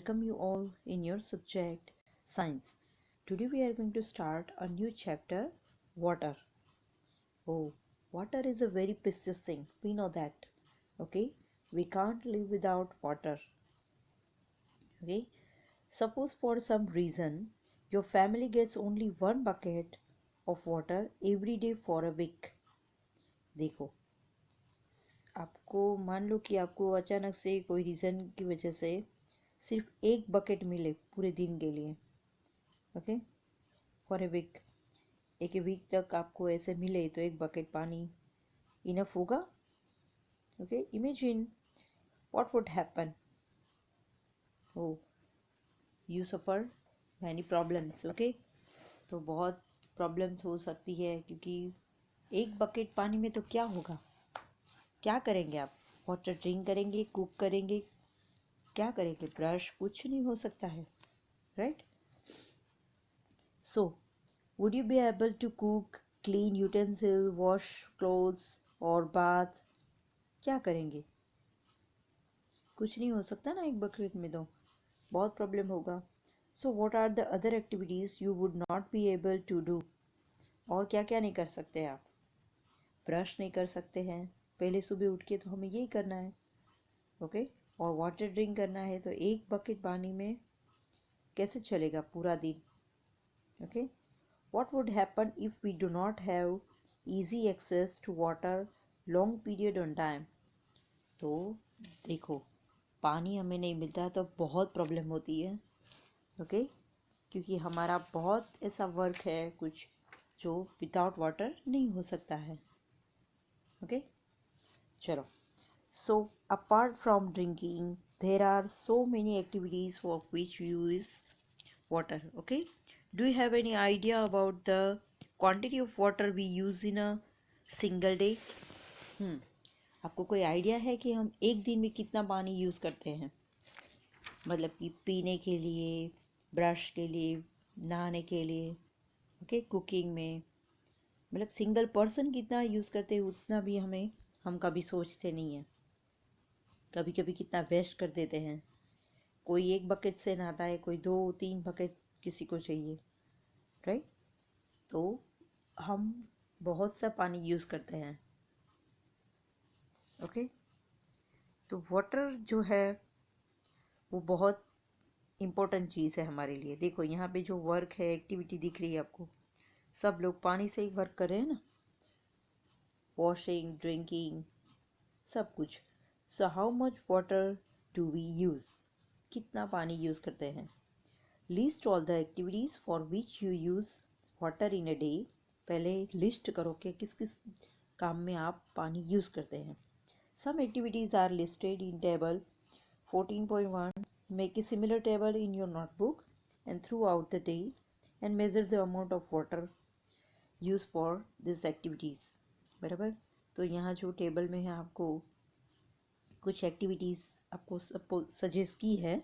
welcome you all in your subject Science. Today we are going to start a new chapter, Water. Oh, water is a very precious thing. We know that. Okay, we can't live without water. Okay, suppose for some reason your family gets only one bucket of water every day for a week. देखो, आपको मान लो कि आपको अचानक से कोई reason की वजह से सिर्फ एक बकेट मिले पूरे दिन के लिए. Okay, for a week. एक वीक तक आपको ऐसे मिले तो एक बकेट पानी इनफ होगा. Okay, imagine what would happen. Oh, you suffer many problems. Okay, तो बहुत प्रॉब्लम्स हो सकती है क्योंकि एक बकेट पानी में तो क्या होगा. क्या करेंगे आप. वाटर ड्रिंक करेंगे, कुक करेंगे, क्या करेंगे. ब्रश, कुछ नहीं हो सकता है. Right. So would you be able to cook, clean utensil, wash clothes or bath. क्या करेंगे. कुछ नहीं हो सकता ना एक बकेट में, तो बहुत प्रॉब्लम होगा. So what are the other activities you would not be able to do. और क्या क्या नहीं कर सकते आप. ब्रश नहीं कर सकते हैं. पहले सुबह उठ के तो हमें यही करना है. ओके, और वाटर ड्रिंक करना है तो एक बकेट पानी में कैसे चलेगा पूरा दिन. Okay, what would happen if we do not have easy access to water long period on time. तो देखो, पानी हमें नहीं मिलता तो बहुत प्रॉब्लम होती है. ओके, क्योंकि हमारा बहुत ऐसा वर्क है कुछ जो विदाउट वाटर नहीं हो सकता है. ओके, चलो. So apart from drinking there are so many activities for which you use water. Okay, do you have any idea about the quantity of water we use in a single day. आपको कोई idea है कि हम एक दिन में कितना पानी यूज़ करते हैं. मतलब कि पीने के लिए, ब्रश के लिए, नहाने के लिए. ओके, कुकिंग में. मतलब सिंगल पर्सन कितना यूज़ करते हैं उतना भी हम कभी सोचते नहीं हैं. कभी कभी कितना वेस्ट कर देते हैं. कोई एक बकेट से नहाता है, कोई 2-3 बकेट किसी को चाहिए. राइट. तो हम बहुत सा पानी यूज़ करते हैं. ओके, तो वाटर जो है वो बहुत इम्पोर्टेंट चीज़ है हमारे लिए. देखो यहाँ पे जो वर्क है, एक्टिविटी दिख रही है आपको, सब लोग पानी से ही वर्क कर रहे हैं ना. वॉशिंग, ड्रिंकिंग, सब कुछ. So how much water do we use. कितना पानी यूज़ करते हैं. List all the activities for which you use water in a day. पहले लिस्ट करो कि किस किस काम में आप पानी यूज़ करते हैं. Some activities are listed in table 14.1. Make a similar table in your notebook and throughout the day and measure the amount of water use for this activities. बराबर. तो यहाँ जो टेबल में है आपको कुछ एक्टिविटीज़ आपको सजेस्ट की है,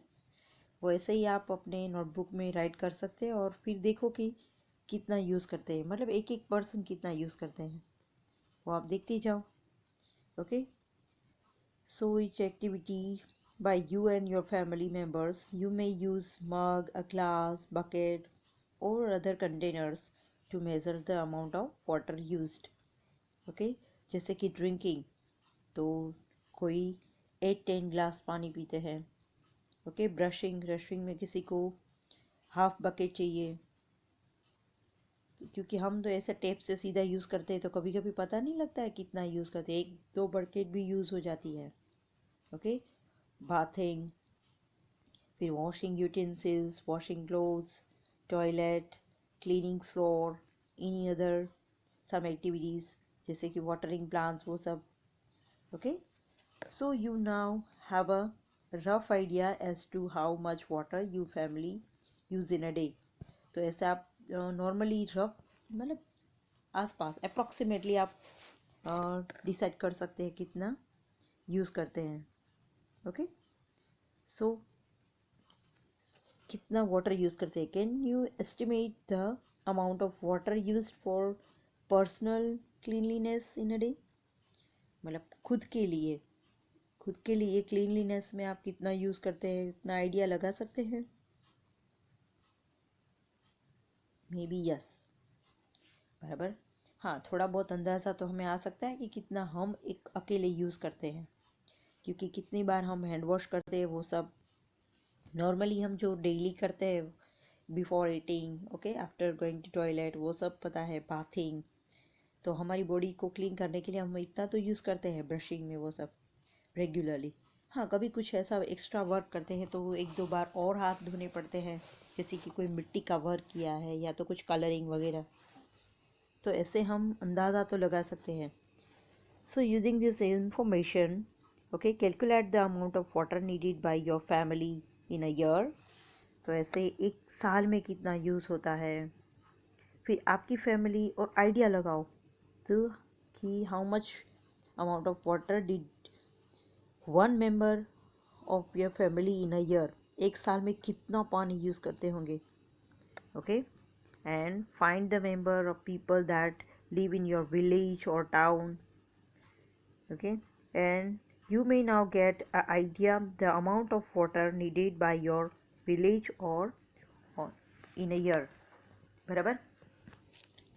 वैसे ही आप अपने नोटबुक में राइट कर सकते हैं और फिर देखो कि कितना यूज़ करते हैं. मतलब एक एक पर्सन कितना यूज़ करते हैं वो आप देखते ही जाओ. Okay, so each activity by you and your family members, you may use mug, a glass, bucket or other containers to measure the amount of water used. Okay, जैसे कि ड्रिंकिंग, तो कोई 8-10 ग्लास पानी पीते हैं. ओके, ब्रशिंग में किसी को हाफ बकेट चाहिए, क्योंकि हम तो ऐसे टेप से सीधा यूज़ करते हैं तो कभी कभी पता नहीं लगता है कितना यूज़ करते हैं. 1-2 बकेट भी यूज़ हो जाती है. ओके, बाथिंग, फिर washing utensils, washing clothes, toilet, cleaning floor, any other some activities जैसे कि वाटरिंग प्लांट्स, वो सब. Okay, so you now have a rough idea as to how much water you family use in a day. तो ऐसे आप normally rough, मतलब आसपास approximately आप डिसाइड कर सकते हैं कितना यूज़ करते हैं. ओके, सो कितना वाटर यूज़ करते हैं. Can you estimate the amount of water used for personal cleanliness in a day. मतलब खुद के लिए खुद के लिए क्लीनलीनेस में आप कितना यूज़ करते हैं, इतना आइडिया लगा सकते हैं? मे बी यस, बराबर। हाँ, थोड़ा बहुत अंदाज़ा तो हमें आ सकता है कि कितना हम एक अकेले यूज़ करते हैं, क्योंकि कितनी बार हम हैंड वॉश करते हैं वो सब नॉर्मली हम जो डेली करते हैं, before eating, okay, after going to toilet, वो सब पता है, बाथिंग, तो हमारी बॉडी को क्लीन करने के लिए हम इतना तो यूज़ करते हैं ब्रशिंग में, वो सब रेगुलरली। हाँ, कभी कुछ ऐसा एक्स्ट्रा वर्क करते हैं तो एक दो बार और हाथ धोने पड़ते हैं, जैसे कि कोई मिट्टी का वर्क किया है या तो कुछ कलरिंग वगैरह, तो ऐसे हम अंदाज़ा तो लगा सकते हैं। So using this information, okay, calculate the amount of water needed by your family in a year. तो ऐसे एक साल में कितना यूज़ होता है, फिर आपकी फैमिली, और आइडिया लगाओ तो कि how much amount of water did one member of your family in a year, एक साल में कितना पानी यूज़ करते होंगे, okay. And find the member of people that live in your village or town, okay, and you may now get an idea the amount of water needed by your village or in a year, बराबर।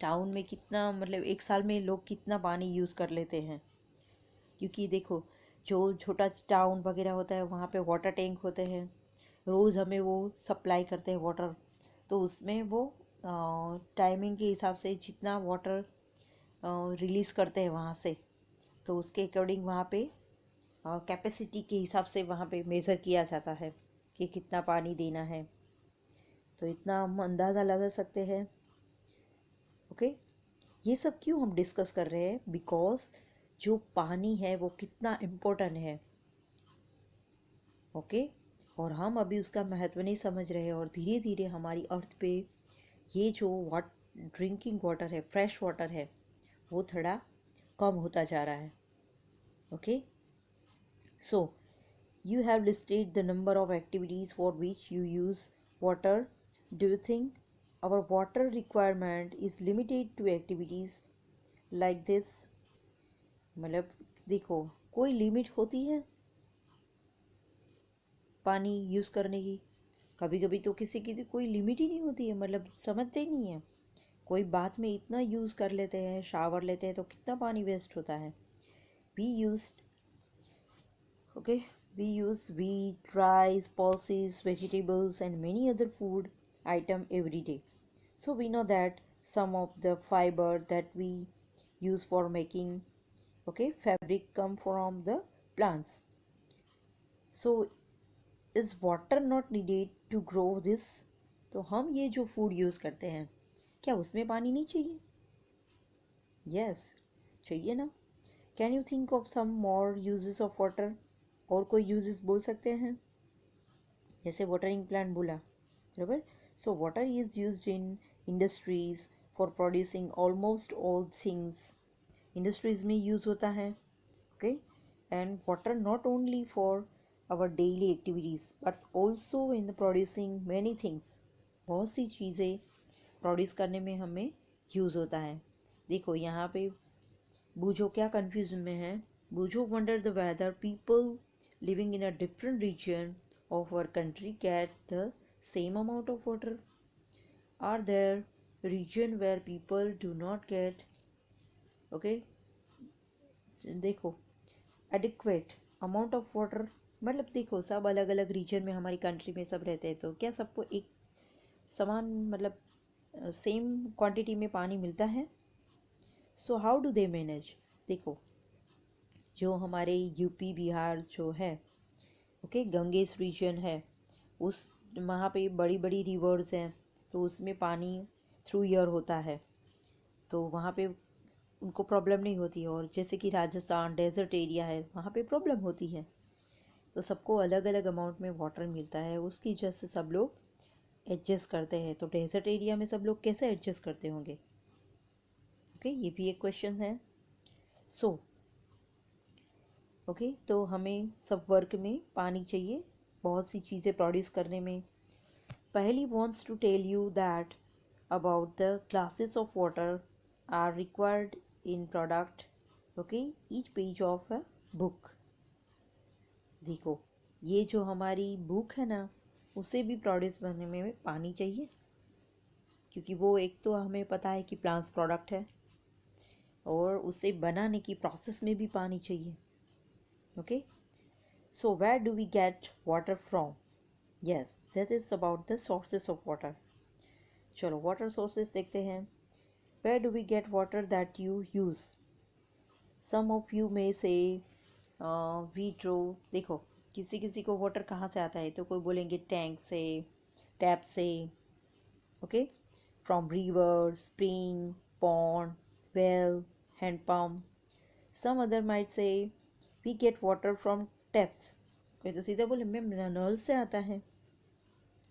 Town में कितना, मतलब एक साल में लोग कितना पानी यूज़ कर लेते हैं, क्योंकि देखो जो छोटा टाउन वगैरह होता है वहाँ पे वाटर टैंक होते हैं, रोज़ हमें वो सप्लाई करते हैं वाटर, तो उसमें वो टाइमिंग के हिसाब से जितना वाटर रिलीज़ करते हैं वहाँ से, तो उसके अकॉर्डिंग वहाँ पे कैपेसिटी के हिसाब से वहाँ पे मेज़र किया जाता है कि कितना पानी देना है, तो इतना हम अंदाज़ा लगा सकते हैं, ओके। ये सब क्यों हम डिस्कस कर रहे हैं, बिकॉज जो पानी है वो कितना इम्पोर्टेंट है, ओके। और हम अभी उसका महत्व नहीं समझ रहे हैं, और धीरे धीरे हमारी अर्थ पे ये जो ड्रिंकिंग वाटर है, फ्रेश वाटर है, वो थोड़ा कम होता जा रहा है, okay. So you have listed the number of activities for which you use water. Do you think our water requirement is limited to activities like this? मतलब देखो, कोई लिमिट होती है पानी यूज़ करने की? कभी कभी तो किसी की कोई लिमिट ही नहीं होती है, मतलब समझते ही नहीं है, कोई बात में इतना यूज़ कर लेते हैं, शावर लेते हैं तो कितना पानी वेस्ट होता है। We use, okay, we use wheat, rice, pulses, vegetables and many other food item every day. So we know that some of the fiber that we use for making, okay, fabric come from the plants. So is water not needed to grow this? तो हम ये जो food use करते हैं, क्या उसमें पानी नहीं चाहिए? यस, चाहिए ना। Can you think of some more uses of water? और कोई यूजेस बोल सकते हैं? जैसे वाटरिंग प्लांट बोला, बराबर। So water is used in industries for producing almost all things, industries में यूज़ होता है, okay. And water not only for our daily activities but also in producing many things, बहुत सी चीज़ें प्रोड्यूस करने में हमें यूज़ होता है। देखो यहाँ पे बूझो क्या कंफ्यूजन में है, बूझो वंडर द वेदर पीपल living in a different region of our country get the same amount of water. Are there region where people do not get, okay, देखो, adequate amount of water, मतलब देखो सब अलग अलग reason में हमारी country में सब रहते हैं, तो क्या सबको एक समान, मतलब सेम क्वांटिटी में पानी मिलता है? So how do they manage? देखो जो हमारे यूपी बिहार जो है, ओके, गंगेस रीजन है, उस वहाँ पे बड़ी बड़ी रिवर्स हैं, तो उसमें पानी थ्रू ईयर होता है, तो वहाँ पे उनको प्रॉब्लम नहीं होती है। और जैसे कि राजस्थान डेजर्ट एरिया है, वहाँ पे प्रॉब्लम होती है, तो सबको अलग अलग अमाउंट में वाटर मिलता है, उसकी वजह से सब लोग एडजस्ट करते हैं। तो डेजर्ट एरिया में सब लोग कैसे एडजस्ट करते होंगे, ओके, ये भी एक क्वेश्चन है। सो ओके, तो हमें सब वर्क में पानी चाहिए, बहुत सी चीज़ें प्रोड्यूस करने में। पहली wants to tell you that about the classes of water are required in product, okay, each page of a book. देखो, ये जो हमारी बुक है ना, उसे भी प्रोड्यूस बनने में पानी चाहिए, क्योंकि वो एक तो हमें पता है कि प्लांट्स प्रोडक्ट है, और उसे बनाने की प्रोसेस में भी पानी चाहिए. Okay, so where do we get water from? Yes, that is about the sources of water. चलो वाटर सोर्सेस देखते हैं. Where do we get water that you use? Some of you में से वी ड्रो. देखो, किसी किसी को water कहाँ से आता है, तो कोई बोलेंगे टैंक से, टैप से. Okay, from river, spring, pond, well, hand pump. Some other might say we get water from taps. कोई तो सीधे बोले मैम नल से आता है.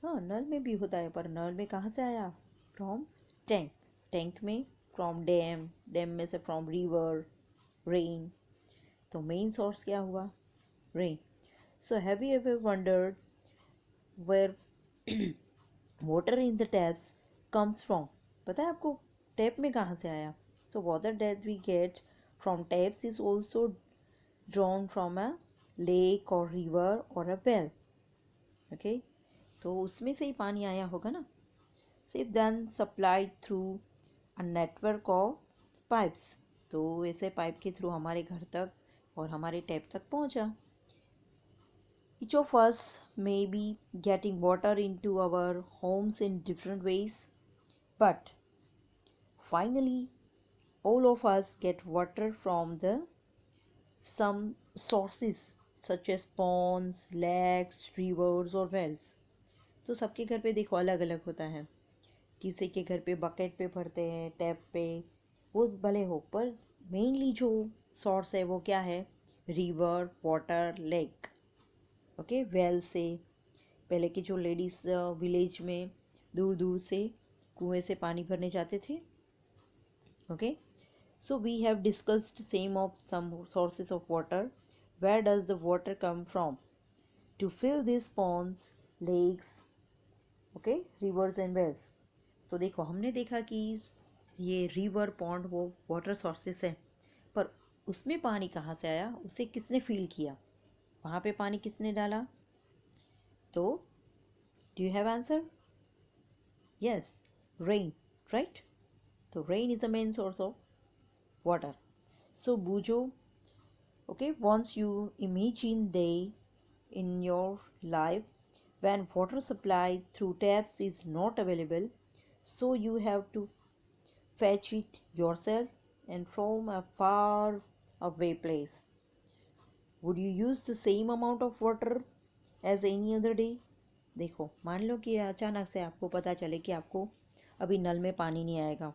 हाँ, नल में भी होता है, पर नल में कहाँ से आया? From tank. टैंक में फ्रॉम डैम, डैम में से फ्रॉम रिवर, रेन. तो मेन सोर्स क्या हुआ? Rain. So have you ever wondered where water in the taps comes from? पता है आपको टैप में कहाँ से आया? So water that we get from taps is also drawn from a lake और रिवर और अ वेल. ओके, तो उसमें से ही पानी आया होगा ना. So if then supplied through a network of pipes, तो ऐसे पाइप के थ्रू हमारे घर तक और हमारे टैप तक पहुंचा. Each of us may be getting water into our homes in different ways, but finally, all of us get water from the some sources such as ponds, lakes, rivers or wells. तो सबके घर पे देखो अलग अलग होता है. किसी के घर पे बकेट पे भरते हैं, टैप पे, वो भले हो, पर मेनली जो सोर्स है वो क्या है? River, water, lake. Okay, well से. पहले की जो लेडीज विलेज में दूर दूर से कुएं से पानी भरने जाते थे. Okay, so we have discussed same of some sources of water. Where does the water come from to fill this ponds, lakes, okay, rivers and wells? तो देखो, हमने देखा कि ये रिवर, पॉन्ड वो वाटर सोर्सेस है, पर उसमें पानी कहाँ से आया? उसे किसने फिल किया? वहाँ पे पानी किसने डाला? तो do you have answer? Yes, rain, right. तो rain is the main source of water. So Boojho, okay, once you imagine day in your life when water supply through taps is not available, so you have to fetch it yourself and from a far away place. Would you use the same amount of water as any other day? देखो, मान लो कि अचानक से आपको पता चले कि आपको अभी नल में पानी नहीं आएगा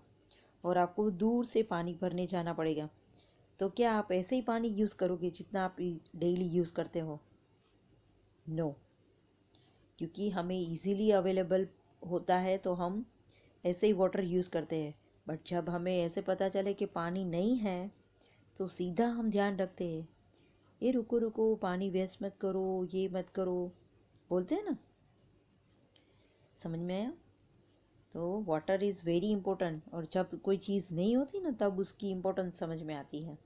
और आपको दूर से पानी भरने जाना पड़ेगा, तो क्या आप ऐसे ही पानी यूज़ करोगे जितना आप डेली यूज़ करते हो? नो, क्योंकि हमें इजीली अवेलेबल होता है तो हम ऐसे ही वाटर यूज़ करते हैं. बट जब हमें ऐसे पता चले कि पानी नहीं है, तो सीधा हम ध्यान रखते हैं, ये रुको रुको, पानी वेस्ट मत करो, ये मत करो, बोलते हैं ना. समझ में आया? तो वाटर इज़ वेरी इंपॉर्टेंट, और जब कोई चीज़ नहीं होती ना, तब उसकी इम्पोर्टेंस समझ में आती है.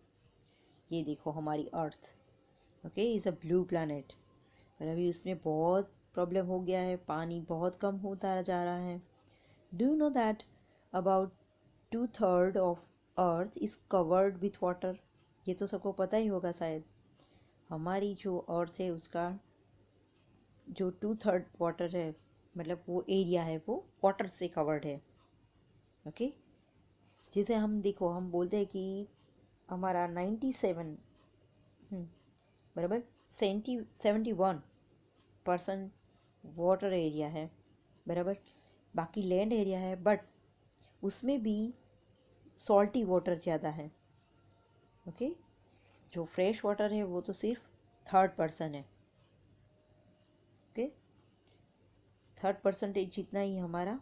ये देखो हमारी earth, okay, is a blue planet, पर अभी उसमें बहुत प्रॉब्लम हो गया है, पानी बहुत कम होता जा रहा है. Do you know that about 2/3 of earth is covered with water? ये तो सबको पता ही होगा शायद. हमारी जो अर्थ है उसका जो 2/3 वाटर है, मतलब वो एरिया है, वो वाटर से कवर्ड है. ओके, जिसे हम देखो, हम बोलते हैं कि हमारा 97 बराबर 71% वाटर एरिया है, बराबर. बाकी लैंड एरिया है, बट उसमें भी सॉल्टी वाटर ज़्यादा है. ओके, जो फ्रेश वाटर है वो तो सिर्फ 3% है. ओके, 3% जितना ही हमारा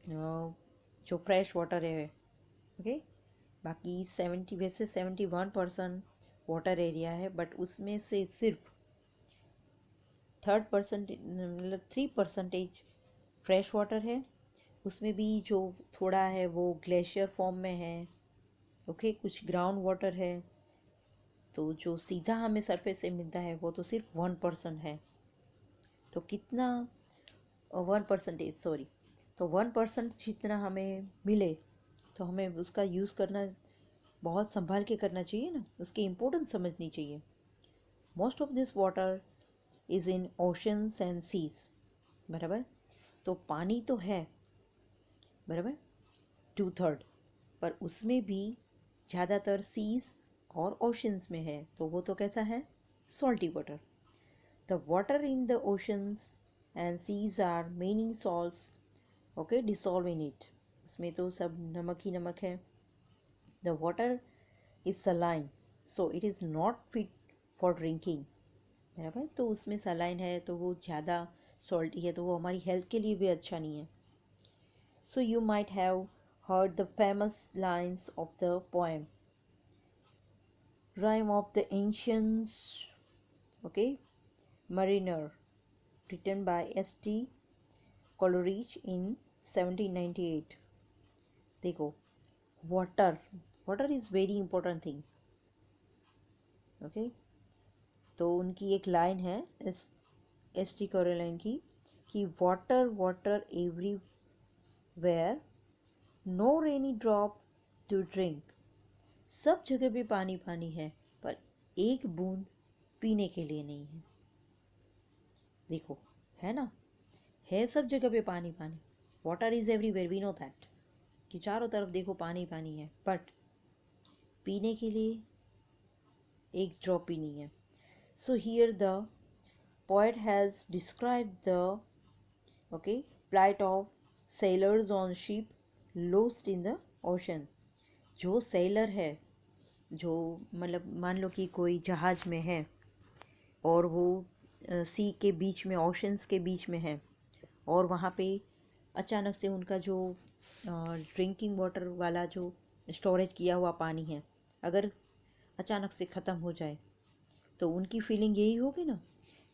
जो फ्रेश वाटर है. ओके, बाकी 70 वैसे 71% वाटर एरिया है, बट उसमें से सिर्फ 3% मतलब 3% फ्रेश वाटर है. उसमें भी जो थोड़ा है वो ग्लेशियर फॉर्म में है. ओके, कुछ ग्राउंड वाटर है. तो जो सीधा हमें सरफेस से मिलता है वो तो सिर्फ 1% है। तो कितना 1%, सॉरी, तो 1% जितना हमें मिले तो हमें उसका यूज़ करना बहुत संभाल के करना चाहिए ना, उसकी इम्पोर्टेंस समझनी चाहिए। Most of this water is in oceans and seas, बराबर। तो पानी तो है, बराबर, 2/3, पर उसमें भी ज़्यादातर सीज और ओशंस में है, तो वो तो कैसा है, salty water. The water in the oceans and seas are many salts, okay, dissolve in it, इसमें तो सब नमक ही नमक है। The water is saline, so it is not fit for drinking, बराबर। तो उसमें सलाइन है तो वो ज़्यादा सॉल्टी है, तो वो हमारी हेल्थ के लिए भी अच्छा नहीं है। So you might have heard the famous lines of the poem Rhyme of the Ancients, okay, Mariner, written by S.T. Coleridge in 1798. देखो, water is very important thing, okay। तो उनकी एक लाइन है S.T. Coleridge की कि water everywhere, no rainy drop to drink। सब जगह पे पानी पानी है, पर एक बूंद पीने के लिए नहीं है। देखो, है ना, है सब जगह पे पानी पानी, water is everywhere, we know that, कि चारों तरफ देखो पानी पानी है, बट पीने के लिए एक ड्रॉप भी नहीं है। So here the poet has described the, okay, plight of sailors on ship lost in the ocean। जो सेलर है, जो मतलब मान लो कि कोई जहाज में है और वो सी के बीच में, ओशंस के बीच में है, और वहाँ पे अचानक से उनका जो ड्रिंकिंग वाटर वाला जो स्टोरेज किया हुआ पानी है, अगर अचानक से ख़त्म हो जाए तो उनकी फीलिंग यही होगी ना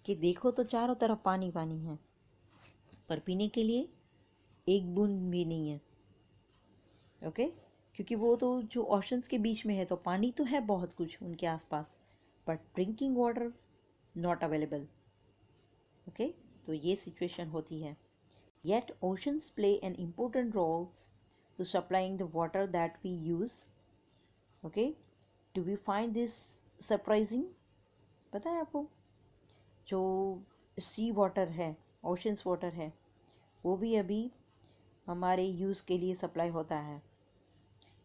कि देखो तो चारों तरफ पानी पानी है, पर पीने के लिए एक बूंद भी नहीं है, ओके। क्योंकि वो तो जो ओशंस के बीच में है तो पानी तो है बहुत कुछ उनके आसपास, but drinking water not available, okay. तो ये सिचुएशन होती है। Yet oceans play an important role to supplying the water that we use, okay. Do we find this surprising? पता है आपको, जो सी वाटर है, ओशंस वाटर है, वो भी अभी हमारे यूज़ के लिए सप्लाई होता है,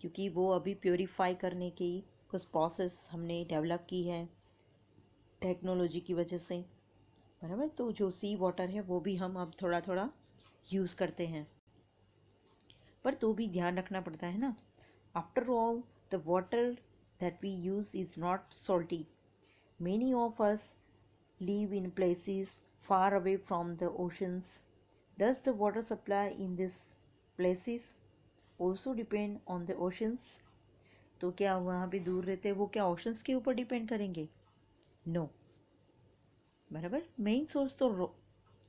क्योंकि वो अभी प्योरीफाई करने की कुछ प्रोसेस हमने डेवलप की है टेक्नोलॉजी की वजह से, बराबर। तो जो सी वाटर है वो भी हम अब थोड़ा थोड़ा यूज़ करते हैं, पर तो भी ध्यान रखना पड़ता है ना। After all the water that we use is not salty. Many of us live in places far away from the oceans. Does the water supply in these places also depend on the oceans? तो क्या वहाँ पे दूर रहते हैं वो क्या oceans के ऊपर डिपेंड करेंगे? नो, बराबर। मेन सोर्स तो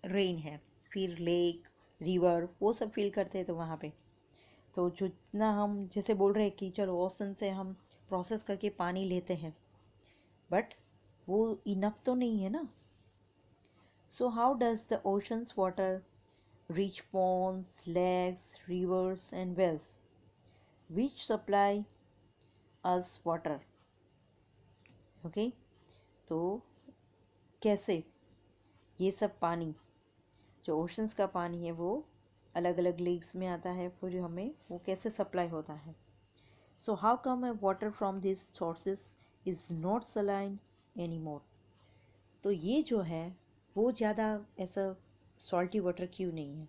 रेन है, फिर लेक, रिवर, वो सब फील करते हैं तो वहाँ पे तो जितना हम जैसे बोल रहे हैं कि चलो ओशन से हम प्रोसेस करके पानी लेते हैं, बट वो इनफ तो नहीं है ना। So how does the ocean's water reach ponds, lakes, rivers and wells which supply us water? Okay, तो कैसे ये सब पानी, जो ओशंस का पानी है, वो अलग अलग लेक्स में आता है, फिर हमें वो कैसे सप्लाई होता है? So how come a water from these sources is not saline anymore? तो ये जो है वो ज़्यादा ऐसा सॉल्टी वाटर क्यों नहीं है?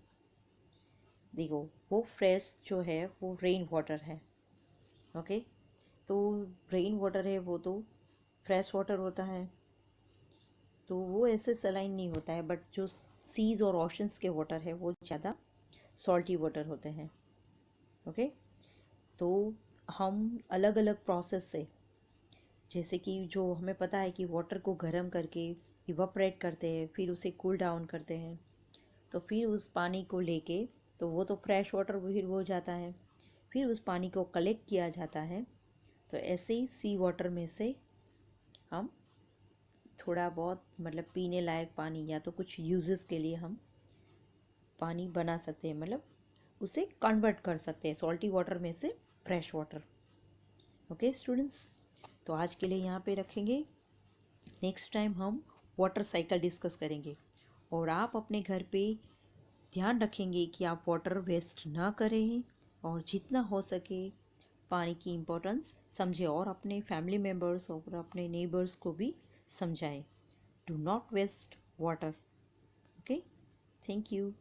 देखो, वो फ्रेश जो है वो रेन वाटर है, ओके। तो रेन वाटर है वो तो फ्रेश वाटर होता है, तो वो ऐसे सलाइन नहीं होता है, बट जो सीज और ओशंस के वाटर है वो ज़्यादा सॉल्टी वाटर होते हैं, ओके। तो हम अलग अलग प्रोसेस से, जैसे कि जो हमें पता है कि वाटर को गर्म करके इवापरेट करते हैं, फिर उसे कूल डाउन करते हैं, तो फिर उस पानी को लेके, तो वो तो फ्रेश वाटर फिर हो जाता है, फिर उस पानी को कलेक्ट किया जाता है। तो ऐसे ही सी वाटर में से हम थोड़ा बहुत मतलब पीने लायक पानी या तो कुछ यूजेस के लिए हम पानी बना सकते हैं, मतलब उसे कन्वर्ट कर सकते हैं सॉल्टी वाटर में से फ्रेश वाटर। ओके स्टूडेंट्स, तो आज के लिए यहाँ पे रखेंगे। नेक्स्ट टाइम हम वाटर साइकिल डिस्कस करेंगे और आप अपने घर पे ध्यान रखेंगे कि आप वाटर वेस्ट ना करें और जितना हो सके पानी की इम्पोर्टेंस समझें और अपने फैमिली मेम्बर्स और अपने नेबर्स को भी समझाएं। Do not waste water. Okay, thank you.